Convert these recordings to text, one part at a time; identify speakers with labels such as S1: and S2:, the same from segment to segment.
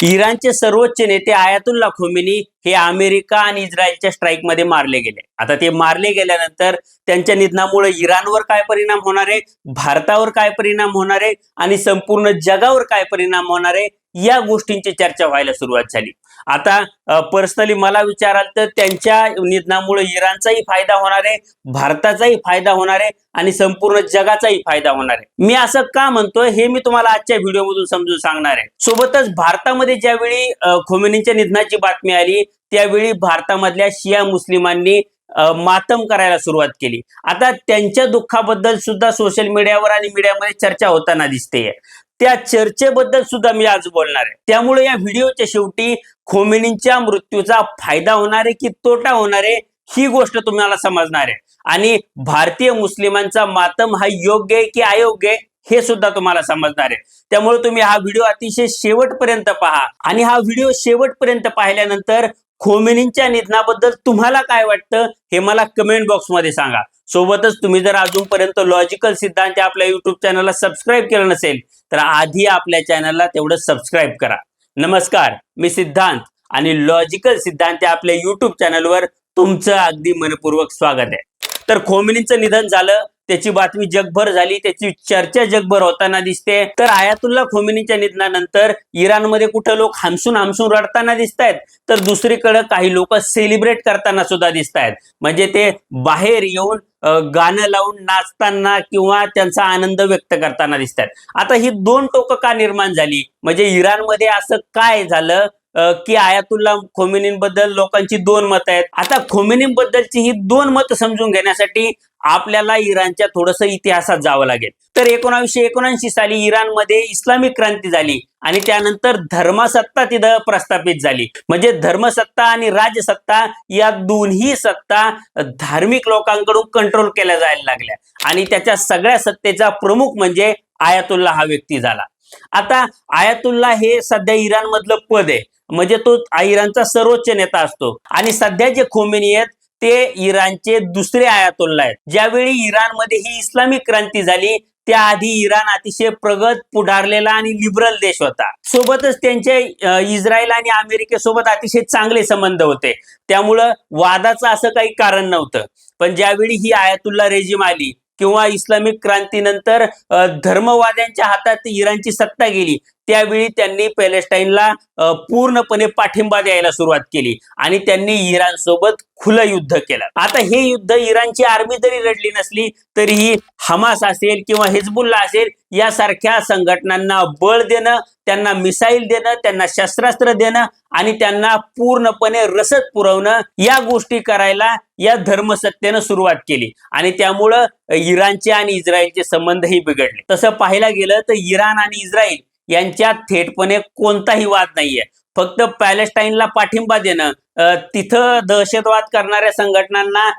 S1: इराणचे सर्वोच्च नेते आयातुल्ला खोमेनी हे अमेरिका आणि इस्रायलच्या स्ट्राईकमध्ये मारले गेले। आता ते मारले गेल्यानंतर त्यांच्या निधनामुळे इराणवर काय परिणाम होणार आहे, भारतावर काय परिणाम होणार आहे आणि संपूर्ण जगावर काय परिणाम होणार आहे, या गोष्टींची चर्चा व्हायला सुरुवात झाली। आता पर्सनली मला विचाराल तर त्यांच्या निधनामुळे इराणचाही फायदा होणार आहे, भारताचाही फायदा होणार आहे आणि संपूर्ण जगाचाही फायदा होणार आहे। मी असं का म्हणतोय हे मी तुम्हाला आजच्या व्हिडिओमधून समजून सांगणार आहे। सोबतच भारतामध्ये ज्यावेळी खोमेनींच्या निधनाची बातमी आली त्यावेळी भारतामधल्या शिया मुस्लिमांनी मातम करायला सुरुवात केली। आता त्यांच्या दुःखाबद्दल सुद्धा सोशल मीडियावर आणि मीडियामध्ये चर्चा होताना दिसते। त्या चर्चेबद्दल सुद्धा मी आज बोलणार आहे। त्यामुळे या व्हिडिओच्या शेवटी खोमेनींच्या मृत्यूचा फायदा होणार आहे की तोटा होणार आहे ही गोष्ट तुम्हाला समजणार आहे आणि भारतीय मुस्लिमांचा मातम हा योग्य आहे की अयोग्य आहे हे सुद्धा तुम्हाला समजणार आहे। त्यामुळे तुम्ही हा व्हिडिओ अतिशय शेवटपर्यंत पहा आणि हा व्हिडिओ शेवटपर्यंत पाहिल्यानंतर खोमेनींच्या निधनाबद्दल तुम्हाला काय वाटतं हे मला कमेंट बॉक्समध्ये सांगा। सोबतच तुम्ही जर अजूनपर्यंत लॉजिकल सिद्धांत आपल्या युट्यूब चॅनलला सबस्क्राईब केलं नसेल तर आधी आपल्या चॅनलला तेवढं सबस्क्राईब करा। नमस्कार, मी सिद्धांत आणि लॉजिकल सिद्धांत आपल्या युट्यूब चॅनलवर तुमचं अगदी मनपूर्वक स्वागत आहे। तर खोमेनींचं निधन झालं, त्याची बातमी जगभर झाली, त्याची चर्चा जगभर होताना दिसते। तर आयातुल्ला खोमेनीच्या निधनानंतर इराणमध्ये कुठे लोक हमसून रडताना दिसतायत तर दुसरीकडे काही लोक सेलिब्रेट करताना सुद्धा दिसतायत। म्हणजे ते बाहेर येऊन गाणं लावून नाचताना किंवा त्यांचा आनंद व्यक्त करताना दिसतात। आता ही दोन टोकं का निर्माण झाली, म्हणजे इराणमध्ये असं काय झालं की आयातुल्ला खोमेनींबद्दल लोकांची दोन मतं आहेत। आता खोमेनींबद्दलची ही दोन मतं समजून घेण्यासाठी आपल्याला इराणच्या थोडंसं इतिहासात जावं लागेल। तर 1979 साली इराणमध्ये इस्लामिक क्रांती झाली आणि त्यानंतर धर्मसत्ता तिथं प्रस्थापित झाली। म्हणजे धर्मसत्ता आणि राजसत्ता या दोन्ही सत्ता धार्मिक लोकांकडून कंट्रोल केल्या जायला लागल्या आणि त्याच्या सगळ्या सत्तेचा प्रमुख म्हणजे आयातुल्ला हा व्यक्ती झाला। आता आयातुल्ला हे सध्या इराण मधलं पद आहे, म्हणजे तो इराणचा सर्वोच्च नेता असतो आणि सध्या जे खोमेनी आहेत ते इराणचे दुसरे आयातुल्ला आहेत। ज्यावेळी इराणमध्ये ही इस्लामिक क्रांती झाली त्याआधी इराण अतिशय प्रगत, पुढारलेला आणि लिबरल देश होता। सोबतच त्यांचे इस्रायल आणि अमेरिकेसोबत अतिशय चांगले संबंध होते, त्यामुळं वादाचं असं काही कारण नव्हतं। पण ज्यावेळी ही आयातुल्ला रेजिम आली किंवा इस्लामिक क्रांतीनंतर धर्मवाद्यांच्या हातात इराणची सत्ता गेली त्यावेळी त्यांनी पॅलेस्टाईनला पूर्णपणे पाठिंबा द्यायला सुरुवात केली आणि त्यांनी इराण सोबत खुलं युद्ध केलं। आता हे युद्ध इराणची आर्मी जरी लढली नसली तरीही हमास असेल किंवा हिजबुल्ला असेल यासारख्या संघटनांना बळ देणं, त्यांना मिसाईल देणं, त्यांना शस्त्रास्त्र देणं आणि त्यांना पूर्णपणे रसद पुरवणं या गोष्टी करायला या धर्मसत्तेनं सुरुवात केली आणि त्यामुळं इराणचे आणि इस्रायलचे संबंधही बिघडले। तसं पाहायला गेलं तर इराण आणि इस्रायल यांच्यात थेटपणे कोणताही वाद नाहीये, फक्त पॅलेस्टाईनला पाठिंबा देणं, तिथं दहशतवाद करणाऱ्या संघटनांना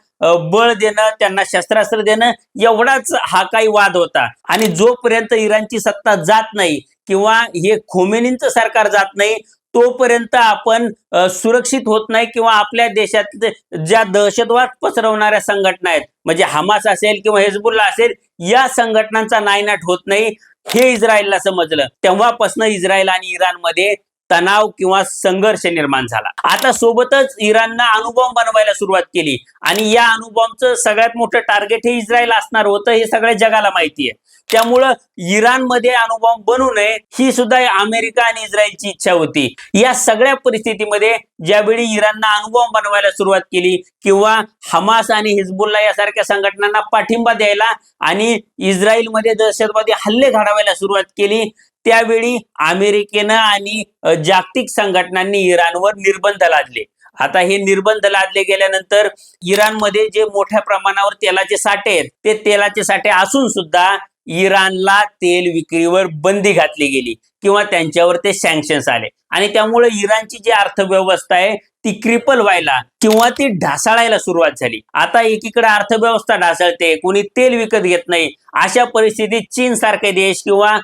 S1: बळ देणं, त्यांना शस्त्रास्त्र देणं एवढाच हा काही वाद होता। आणि जोपर्यंत इराणची सत्ता जात नाही किंवा हे खोमेनींचं सरकार जात नाही तोपर्यंत आपण सुरक्षित होत नाही किंवा आपल्या देशात ज्या दहशतवाद पसरवणाऱ्या संघटना आहेत म्हणजे हमास असेल किंवा हिजबुल्ला असेल या संघटनांचा नायनाट होत नाही हे इस्रायलला समजलं। तेव्हापासून इस्रायल आणि इराणमध्ये तणाव किंवा संघर्ष निर्माण झाला। आता सोबतच इराणनं अणुबॉम्ब बनवायला सुरुवात केली आणि या अणुबॉम्बचं सगळ्यात मोठं टार्गेट हे इस्रायल असणार होतं हे सगळ्या जगाला माहिती आहे। त्यामुळं इराणमध्ये अणुबॉम्ब बनवू नये ही सुद्धा अमेरिका आणि इस्रायलची इच्छा होती। या सगळ्या परिस्थितीमध्ये ज्यावेळी इराणनं अणुबॉम्ब बनवायला सुरुवात केली किंवा हमास आणि हिजबुल्ला यासारख्या संघटनांना पाठिंबा द्यायला आणि इस्रायलमध्ये दहशतवादी हल्ले घडवायला सुरुवात केली त्यावेळी अमेरिकेनं आणि जागतिक संघटनांनी इराणवर निर्बंध लादले। आता हे निर्बंध लादले गेल्यानंतर इराणमध्ये जे मोठ्या प्रमाणावर तेलाचे साठे आहेत ते तेलाचे साठे असून सुद्धा इराणला तेल विक्रीवर बंदी घातली गेली किंवा त्यांच्यावर ते सँक्शन्स आले आणि त्यामुळे इराणची जी अर्थव्यवस्था आहे ती क्रिपल व्हायला किंवा ती ढासळायला सुरुवात झाली। आता एकीकडे अर्थव्यवस्था ढासळते, कोणी तेल विकत घेत नाही, अशा परिस्थितीत चीन सारखे देश किंवा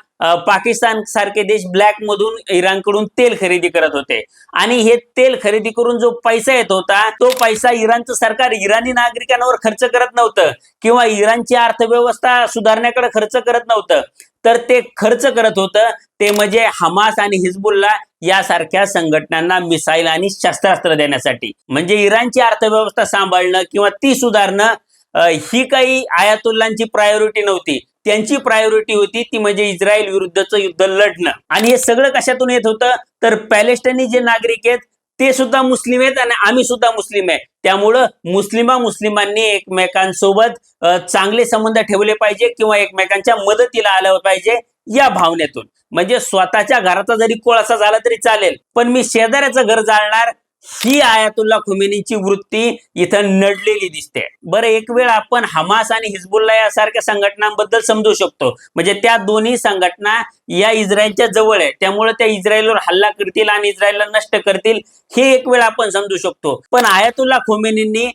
S1: पाकिस्तान सारखे देश ब्लॅक मधून इराणकडून तेल खरेदी करत होते आणि हे तेल खरेदी करून जो पैसा येत होता तो पैसा इराणचं सरकार इराणी नागरिकांवर खर्च करत नव्हतं किंवा इराणची अर्थव्यवस्था सुधारण्याकडे खर्च करत नव्हतं, तर ते खर्च करत होतं ते म्हणजे हमास आणि हिजबुल्ला यासारख्या संघटनांना मिसाईल आणि शस्त्रास्त्र देण्यासाठी. म्हणजे इराणची अर्थव्यवस्था सांभाळणं किंवा ती सुधारणं ही काही आयातुल्लांची प्रायोरिटी नव्हती. त्यांची प्रायोरिटी होती ती म्हणजे इस्रायल विरुद्धचं युद्ध लढणं. आणि हे सगळं कशातून येत होतं, तर पॅलेस्टाईनी जे नागरिक आहेत ते सुद्धा मुस्लिम आहेत आणि आम्ही सुद्धा मुस्लिम आहे, त्यामुळं मुस्लिमांनी एकमेकांसोबत चांगले संबंध ठेवले पाहिजे किंवा एकमेकांच्या मदतीला आलं पाहिजे या भावनेतून. म्हणजे स्वतःच्या घराचा जरी कोळसा झाला तरी चालेल, पण मी शेजाऱ्याचं घर जाळणार, ही आयातुल्ला खोमेनीची वृत्ती इथं नडलेली दिसते. बरं, एक वेळ आपण हमास आणि हिजबुल्ला यासारख्या संघटनांबद्दल समजू शकतो. म्हणजे त्या दोन्ही संघटना या इस्रायलच्या जवळ आहे, त्यामुळे त्या इस्रायलवर हल्ला करतील आणि इस्रायलला नष्ट करतील, हे एक वेळ आपण समजू शकतो. पण आयातुल्ला खोमेनींनी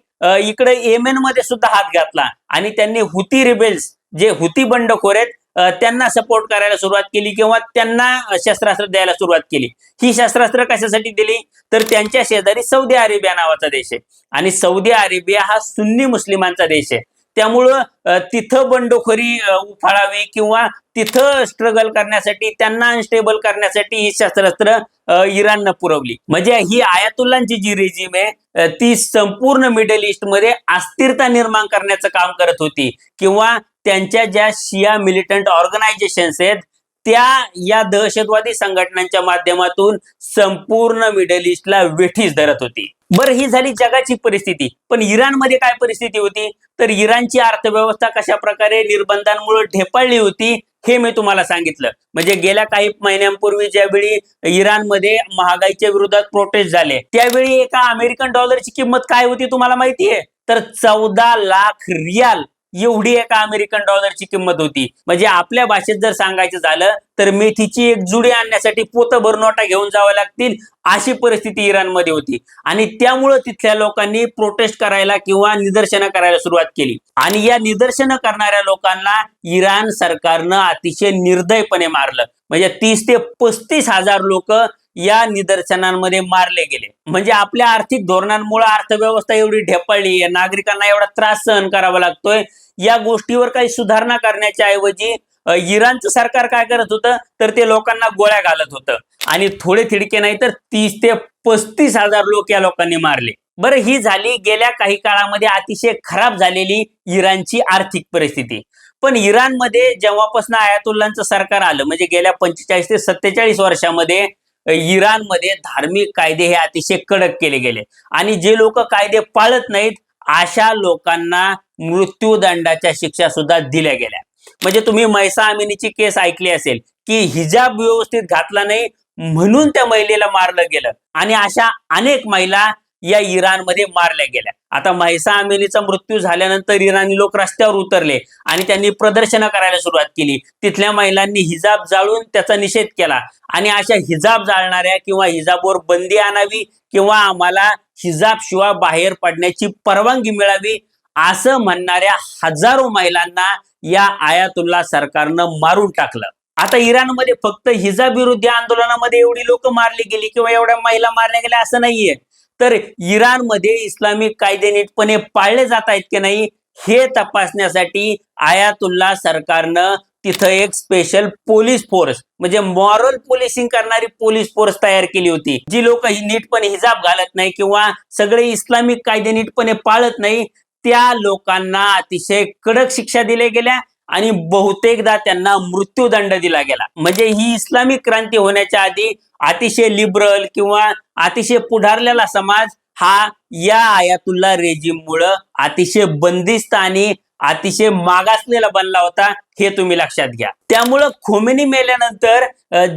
S1: इकडे येमेन मध्ये सुद्धा हात घातला आणि त्यांनी हुती रिबेल्स, जे हुती बंडखोर आहेत, त्यांना सपोर्ट करायला सुरुवात केली किंवा त्यांना शस्त्रास्त्र द्यायला सुरुवात केली. ही शस्त्रास्त्र कशासाठी दिली, तर त्यांच्या शेजारी सौदी अरेबिया नावाचा देश आहे आणि सौदी अरेबिया हा सुन्नी मुस्लिमांचा देश आहे. त्यामुळं तिथं बंडखोरी उफाळावी किंवा तिथं स्ट्रगल करण्यासाठी, त्यांना अनस्टेबल करण्यासाठी ही शस्त्रास्त्र इराणनं पुरवली. म्हणजे ही आयातुल्लांची जी रेजिम आहे ती संपूर्ण मिडल ईस्ट मध्ये अस्थिरता निर्माण करण्याचं काम करत होती किंवा त्यांच्या ज्या शिया मिलिटंट ऑर्गनायझेशन्स आहेत त्या या दहशतवादी संघटनांच्या माध्यमातून संपूर्ण मिडल ईस्टला वेठीस धरत होती. बरं, ही झाली जगाची परिस्थिती. पण इराणमध्ये काय परिस्थिती होती, तर इराणची अर्थव्यवस्था कशा प्रकारे निर्बंधांमुळे ढेपाळली होती हे मी तुम्हाला सांगितलं. म्हणजे गेल्या काही महिन्यांपूर्वी ज्यावेळी इराणमध्ये महागाईच्या विरोधात प्रोटेस्ट झाले, त्यावेळी एका अमेरिकन डॉलरची किंमत काय होती तुम्हाला माहितीये, तर 14 लाख रियाल एवढी एका अमेरिकन डॉलरची किंमत होती. म्हणजे आपल्या भाषेत जर सांगायचं झालं तर मेथीची एक जुडी आणण्यासाठी पोतभर नोटा घेऊन जाव्या लागतील, अशी परिस्थिती इराणमध्ये होती. आणि त्यामुळे तिथल्या लोकांनी प्रोटेस्ट करायला किंवा निदर्शनं करायला सुरुवात केली. आणि या निदर्शनं करणाऱ्या लोकांना इराण सरकारनं अतिशय निर्दयपणे मारलं. म्हणजे 30 ते 35 हजार लोक या निदर्शनांमध्ये मारले गेले. म्हणजे आपल्या आर्थिक धोरणांमुळे अर्थव्यवस्था एवढी ढेपाळली, नागरिकांना एवढा त्रास सहन करावा लागतोय, या गोष्टीवर काही सुधारणा करण्याच्या ऐवजी इराणचं सरकार काय करत होतं, तर ते लोकांना गोळ्या घालत होतं आणि थोडे थिडके नाही तर 30 ते 35 हजार लोक या लोकांनी मारले. बरं, ही झाली गेल्या काही काळामध्ये अतिशय खराब झालेली इराणची आर्थिक परिस्थिती. पण इराणमध्ये जेव्हापासून आयातुल्लांचं सरकार आलं, म्हणजे गेल्या 45 ते 47 वर्षामध्ये इराणमध्ये धार्मिक कायदे हे अतिशय कडक केले गेले आणि जे लोक कायदे पाळत नाहीत अशा लोकांना मृत्यूदंडाच्या शिक्षा सुद्धा दिल्या गेल्या. म्हणजे तुम्ही मैसा अमिनीची केस ऐकली असेल की हिजाब व्यवस्थित घातला नाही म्हणून त्या महिलेला मारलं गेलं आणि अशा अनेक महिला या इराणमध्ये मारल्या गेल्या. आता मैसा अमिनीचा मृत्यू झाल्यानंतर इराणी लोक रस्त्यावर उतरले आणि त्यांनी प्रदर्शनं करायला सुरुवात केली. तिथल्या महिलांनी हिजाब जाळून त्याचा निषेध केला आणि अशा हिजाब जाळणाऱ्या किंवा हिजाबवर बंदी आणावी किंवा आम्हाला हिजाब शिवाय बाहेर पडण्याची परवानगी मिळावी असं म्हणणाऱ्या हजारो महिलांना या आयातुल्ला सरकारनं मारून टाकलं. आता इराणमध्ये फक्त हिजाब विरोधी आंदोलनामध्ये एवढी लोक मारली गेली किंवा एवढ्या महिला मारल्या गेल्या असं नाहीये, तर इराणमध्ये इस्लामिक कायदे नीटपणे पाळले जात आहेत की नाही हे तपासण्यासाठी आयातुल्ला सरकारनं तिथं एक स्पेशल पोलीस फोर्स, म्हणजे मॉरल पोलिसिंग करणारी पोलीस फोर्स तयार केली होती. जी लोक नीटपणे हिजाब घालत नाही किंवा सगळे इस्लामिक कायदे नीटपणे पाळत नाही त्या लोकांना अतिशय कडक शिक्षा दिल्या गेल्या आणि बहुतेकदा त्यांना मृत्यूदंड दिला गेला. म्हणजे ही इस्लामिक क्रांती होण्याच्या आधी अतिशय लिबरल किंवा अतिशय पुढारलेला समाज हा या आयातुल्ला रेजिममुळं अतिशय बंदिस्त आणि अतिशय मागासलेला बनला होता, हे तुम्ही लक्षात घ्या. त्यामुळं खोमेनी मेल्यानंतर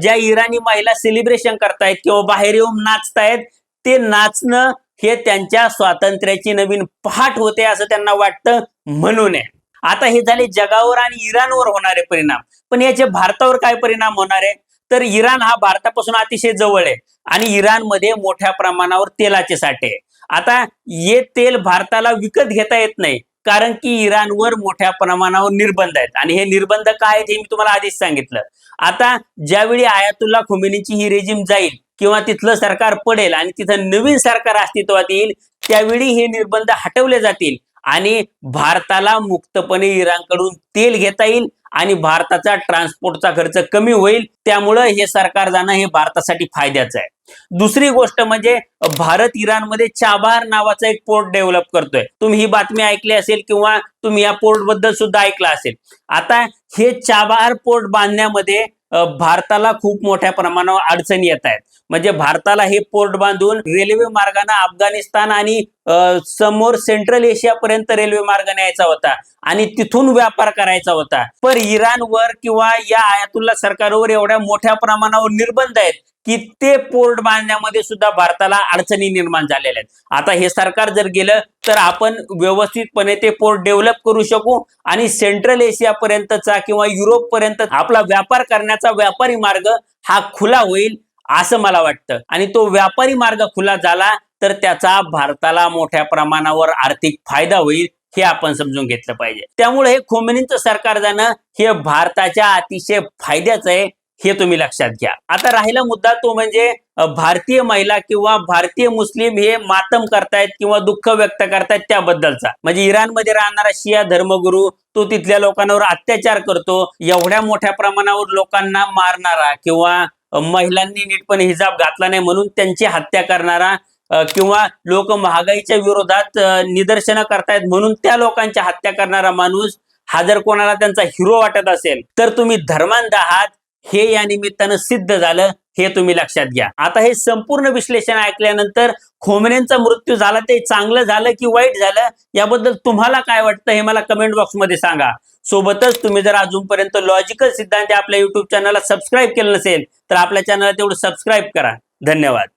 S1: ज्या इराणी महिला सेलिब्रेशन करतायत किंवा बाहेर येऊन नाचतायत, ते नाचणं हे त्यांच्या स्वातंत्र्याची नवीन पहाट होते असं त्यांना वाटतं म्हणून आहे. आता हे झाले जगावर आणि इराणवर होणारे परिणाम. पण याचे भारतावर काय परिणाम होणार आहे, तर इराण हा भारतापासून अतिशय जवळ आहे आणि इराणमध्ये मोठ्या प्रमाणावर तेलाचे साठे आहे. आता हे तेल भारताला विकत घेता येत नाही कारण की इराणवर मोठ्या प्रमाणावर निर्बंध आहेत आणि हे निर्बंध काय आहेत हे मी तुम्हाला आधीच सांगितलं. आता ज्यावेळी आयातुल्ला खोमेनीची ही रेजिम जाईल किंवा तिथलं सरकार पडेल आणि तिथं नवीन सरकार अस्तित्वात येईल त्यावेळी हे निर्बंध हटवले जातील आणि भारताला मुक्तपणे इराणकडून तेल घेता येईल आणि भारताचा ट्रान्सपोर्टचा खर्च कमी होईल. त्यामुळं हे सरकार जाणं हे भारतासाठी फायद्याचं आहे. दुसरी गोष्ट म्हणजे भारत इराणमध्ये चाबार नावाचा एक पोर्ट डेव्हलप करतोय. तुम्ही ही बातमी ऐकली असेल किंवा तुम्ही या पोर्ट बद्दल सुद्धा ऐकलं असेल. आता हे चाबार पोर्ट बांधण्यामध्ये भारताला खूप मोठ्या प्रमाणावर अडचणी येत आहेत. म्हणजे भारताला हे पोर्ट बांधून रेल्वे मार्गाने अफगाणिस्तान आणि समोर सेंट्रल एशिया पर्यंत रेल्वे मार्ग न्यायचा होता आणि तिथून व्यापार करायचा होता. पण इराणवर किंवा या आयातुल्ला सरकारवर एवढ्या मोठ्या प्रमाणावर निर्बंध आहेत की ते पोर्ट बांधण्यामध्ये सुद्धा भारताला अडचणी निर्माण झालेल्या आहेत. आता हे सरकार जर गेलं तर आपण व्यवस्थितपणे ते पोर्ट डेव्हलप करू शकू आणि सेंट्रल एशिया पर्यंतचा किंवा युरोप पर्यंत आपला व्यापार करण्याचा व्यापारी मार्ग हा खुला होईल असं मला वाटतं. आणि तो व्यापारी मार्ग खुला झाला तर त्याचा भारताला मोठ्या प्रमाणावर आर्थिक फायदा होईल हे आपण समजून घेतलं पाहिजे. त्यामुळे हे खोमेनींचं सरकार जाणं हे भारताच्या अतिशय फायद्याचं आहे हे तुम्ही लक्षात घ्या. आता राहिला मुद्दा तो म्हणजे भारतीय महिला किंवा भारतीय मुस्लिम हे मातम करतायत किंवा दुःख व्यक्त करतायत त्याबद्दलचा. म्हणजे इराणमध्ये राहणारा शिया धर्मगुरू तो तिथल्या लोकांवर अत्याचार करतो. एवढ्या मोठ्या प्रमाणावर लोकांना मारणारा किंवा महिलांनी नीटपणे हिजाब घातला नाही म्हणून त्यांची हत्या करणारा किंवा लोक महागाईच्या विरोधात निदर्शनं करतायत म्हणून त्या लोकांच्या हत्या करणारा माणूस हा जर कोणाला त्यांचा हिरो वाटत असेल तर तुम्ही धर्मांध आहात हे या निमित्तानं सिद्ध झालं हे तुम्ही लक्षात घ्या. आता हे संपूर्ण विश्लेषण ऐकल्यानंतर खोमेनींचा मृत्यू झाला ते चांगलं झालं की वाईट झालं याबद्दल तुम्हाला काय वाटतं हे मला कमेंट बॉक्समध्ये सांगा. सोबतच तुम्ही जर अजूनपर्यंत लॉजिकल सिद्धांत आपल्या युट्यूब चॅनलला सबस्क्राईब केलं नसेल तर आपल्या चॅनलला तेवढं सबस्क्राईब करा. धन्यवाद.